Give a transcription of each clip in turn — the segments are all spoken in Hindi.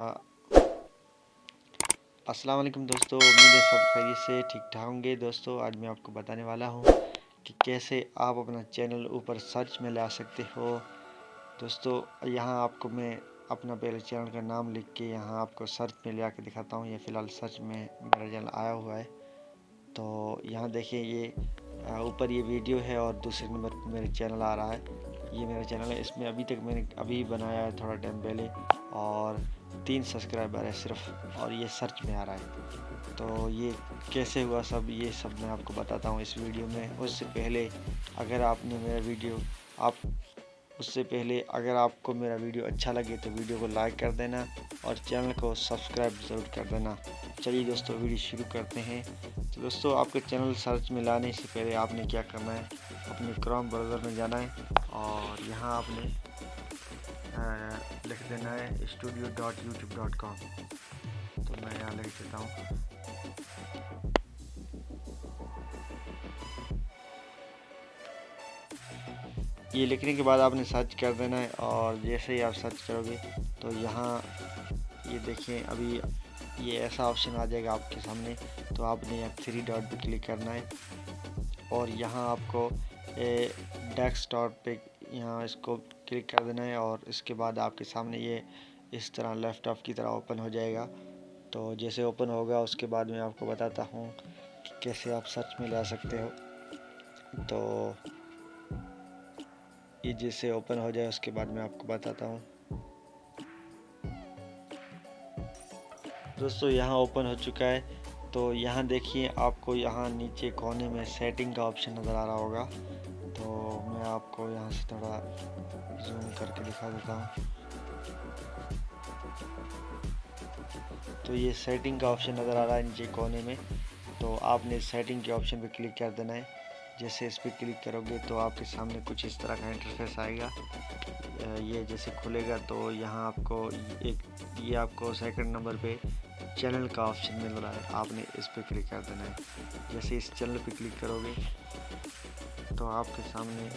अस्सलाम वालेकुम दोस्तों, उम्मीद है सब खैरियत से ठीक ठाक होंगे। दोस्तों आज मैं आपको बताने वाला हूँ कि कैसे आप अपना चैनल ऊपर सर्च में ला सकते हो। दोस्तों यहाँ आपको मैं अपना पहले चैनल का नाम लिख के यहाँ आपको सर्च में ले आके दिखाता हूँ। ये फ़िलहाल सर्च में मेरा चैनल आया हुआ है। तो यहाँ देखिए ये ऊपर ये वीडियो है और दूसरे नंबर पर मेरा चैनल आ रहा है। ये मेरा चैनल है, इसमें अभी तक मैंने अभी बनाया है थोड़ा टाइम पहले और 3 सब्सक्राइबर है सिर्फ, और ये सर्च में आ रहा है। तो ये कैसे हुआ सब, ये सब मैं आपको बताता हूँ इस वीडियो में। उससे पहले अगर आपने मेरा वीडियो उससे पहले अगर आपको मेरा वीडियो अच्छा लगे तो वीडियो को लाइक कर देना और चैनल को सब्सक्राइब ज़रूर कर देना। चलिए दोस्तों वीडियो शुरू करते हैं। तो दोस्तों आपके चैनल सर्च में लाने से पहले आपने क्या करना है, अपने क्रोम ब्राउज़र में जाना है और यहाँ आपने लिख देना है studio.youtube.com। तो मैं यहाँ लिख देता हूँ। ये लिखने के बाद आपने सर्च कर देना है और जैसे ही आप सर्च करोगे तो यहाँ ये देखिए अभी ये ऐसा ऑप्शन आ जाएगा आपके सामने। तो आपने यहाँ 3 डॉट पे क्लिक करना है और यहाँ आपको डेस्कटॉप पे यहाँ इसको क्लिक कर देना है और इसके बाद आपके सामने ये इस तरह लैपटॉप की तरह ओपन हो जाएगा। तो जैसे ओपन होगा उसके बाद मैं आपको बताता हूँ कि कैसे आप सर्च में ला सकते हो। तो ये जैसे ओपन हो जाए उसके बाद मैं आपको बताता हूँ। दोस्तों यहाँ ओपन हो चुका है। तो यहाँ देखिए आपको यहाँ नीचे कोने में सेटिंग का ऑप्शन नज़र आ रहा होगा। तो मैं आपको यहाँ से थोड़ा जूम करके दिखा देता हूँ। तो ये सेटिंग का ऑप्शन नज़र आ रहा है नीचे कोने में। तो आपने सेटिंग के ऑप्शन पे क्लिक कर देना है। जैसे इस पर क्लिक करोगे तो आपके सामने कुछ इस तरह का इंटरफेस आएगा। ये जैसे खुलेगा तो यहाँ आपको ये आपको सेकंड नंबर पे चैनल का ऑप्शन मिल रहा है, आपने इस पर क्लिक कर देना है। जैसे इस चैनल पे क्लिक करोगे तो आपके सामने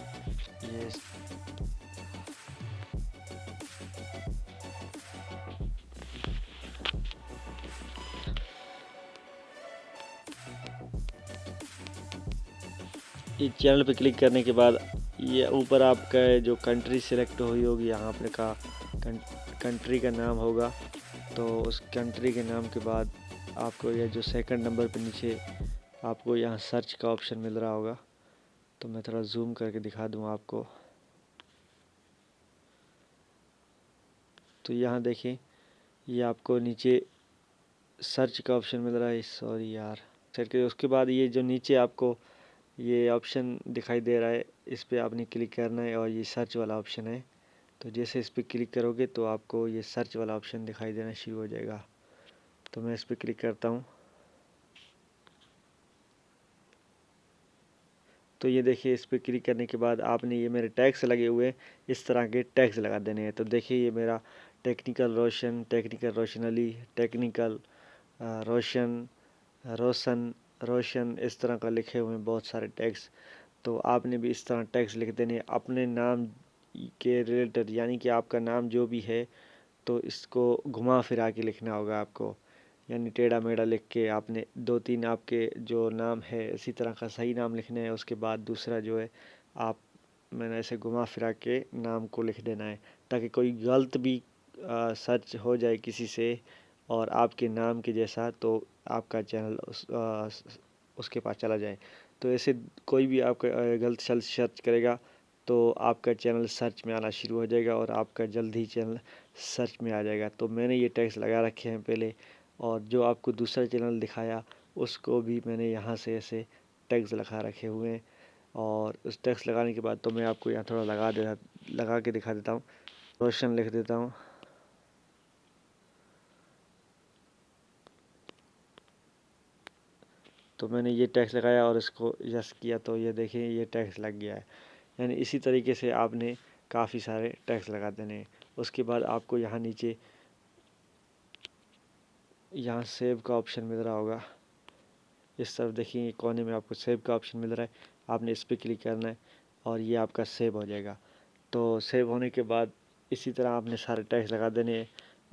ये चैनल पे क्लिक करने के बाद ये ऊपर आपका जो कंट्री सिलेक्ट हुई होगी, यहाँ आपने कहा कंट्री का नाम होगा। तो उस कंट्री के नाम के बाद आपको ये जो सेकंड नंबर पे नीचे आपको यहाँ सर्च का ऑप्शन मिल रहा होगा। तो मैं थोड़ा जूम करके दिखा दूँ आपको। तो यहाँ देखिए ये आपको नीचे सर्च का ऑप्शन मिल रहा है। सॉरी यार, उसके बाद ये जो नीचे आपको ये ऑप्शन दिखाई दे रहा है, इस पर आपने क्लिक करना है और ये सर्च वाला ऑप्शन है। तो जैसे इस पर क्लिक करोगे तो आपको ये सर्च वाला ऑप्शन दिखाई देना शुरू हो जाएगा। तो मैं इस पर क्लिक करता हूँ। तो ये देखिए इस पर क्लिक करने के बाद आपने ये मेरे टैग्स लगे हुए इस तरह के टैग्स लगा देने हैं। तो देखिए ये मेरा टेक्निकल रोशन, टेक्निकल रोशन अली, टेक्निकल रोशन, रोशन, रोशन, इस तरह का लिखे हुए हैं बहुत सारे टैग्स। तो आपने भी इस तरह टैग्स लिख देने अपने नाम के रिलेटेड, यानी कि आपका नाम जो भी है तो इसको घुमा फिरा के लिखना होगा आपको, यानी टेढ़ा मेढ़ा लिख के आपने 2-3 आपके जो नाम है इसी तरह का सही नाम लिखना है। उसके बाद दूसरा जो है आप मैंने ऐसे घुमा फिरा के नाम को लिख देना है, ताकि कोई गलत भी सर्च हो जाए किसी से और आपके नाम के जैसा तो आपका चैनल उसके पास चला जाए। तो ऐसे कोई भी आपका गलत सर्च करेगा तो आपका चैनल सर्च में आना शुरू हो जाएगा और आपका जल्द ही चैनल सर्च में आ जाएगा। तो मैंने ये टैग्स लगा रखे हैं पहले, और जो आपको दूसरा चैनल दिखाया उसको भी मैंने यहाँ से ऐसे टैग्स लगा रखे हुए हैं। और उस टैग्स लगाने के बाद तो मैं आपको यहाँ थोड़ा लगा के दिखा देता हूँ। रोशन लिख देता हूँ। तो मैंने ये टैक्स लगाया और इसको यस किया तो ये देखिए ये टैक्स लग गया है। यानी इसी तरीके से आपने काफ़ी सारे टैक्स लगा देने हैं। उसके बाद आपको यहाँ नीचे यहाँ सेव का ऑप्शन मिल रहा होगा। इस तरफ देखिए कोने में आपको सेव का ऑप्शन मिल रहा है, आपने इस पर क्लिक करना है और ये आपका सेव हो जाएगा। तो सेव होने के बाद इसी तरह आपने सारे टैक्स लगा देने हैं